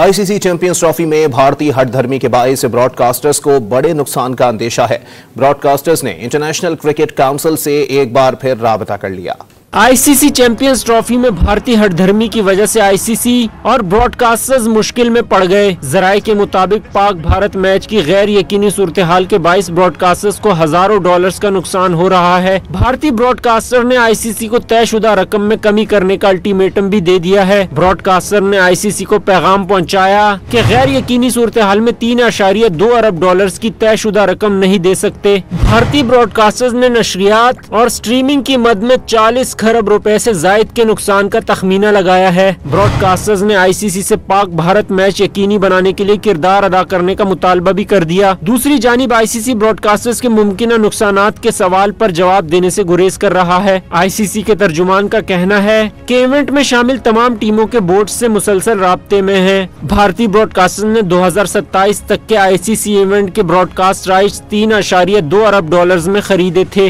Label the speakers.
Speaker 1: ICC champions trophy में भारतीय हठधर्मी के बाइस ब्रॉडकास्टर्स को बड़े नुकसान का अंदेशा है। ब्रॉडकास्टर्स ने इंटरनेशनल क्रिकेट काउंसिल से एक बार फिर राबता कर लिया।
Speaker 2: आईसीसी चैंपियंस ट्रॉफी में भारतीय हठधर्मी की वजह से आईसीसी और ब्रॉडकास्टर्स मुश्किल में पड़ गए। जराये के मुताबिक पाक भारत मैच की गैर यकीनी सूरत हाल के 22 ब्रॉडकास्टर्स को हजारों डॉलर्स का नुकसान हो रहा है। भारतीय ब्रॉडकास्टर ने आईसीसी को तयशुदा रकम में कमी करने का अल्टीमेटम भी दे दिया है। ब्रॉडकास्टर ने आईसीसी को पैगाम पहुँचाया कि गैर यकीनी सूरत हाल में 3.2 अरब डॉलर्स की तयशुदा रकम नहीं दे सकते। भारतीय ब्रॉडकास्टर्स ने नशरियात और स्ट्रीमिंग की मद में 40 खरब रुपए से जायद के नुकसान का तखमीना लगाया है। ब्रॉडकास्टर्स ने आईसीसी से पाक भारत मैच यकीनी बनाने के लिए किरदार अदा करने का मुतालबा भी कर दिया। दूसरी जानिब आईसीसी ब्रॉडकास्टर्स के मुमकिन नुकसानात के सवाल पर जवाब देने से गुरेज कर रहा है। आईसीसी के तर्जुमान का कहना है कि इवेंट में शामिल तमाम टीमों के बोर्ड से मुसलसल राब्ते में है। भारतीय ब्रॉडकास्टर्स ने 2027 तक के आईसीसी इवेंट के ब्रॉडकास्ट राइट्स 3.2 अरब डॉलर्स में खरीदे थे।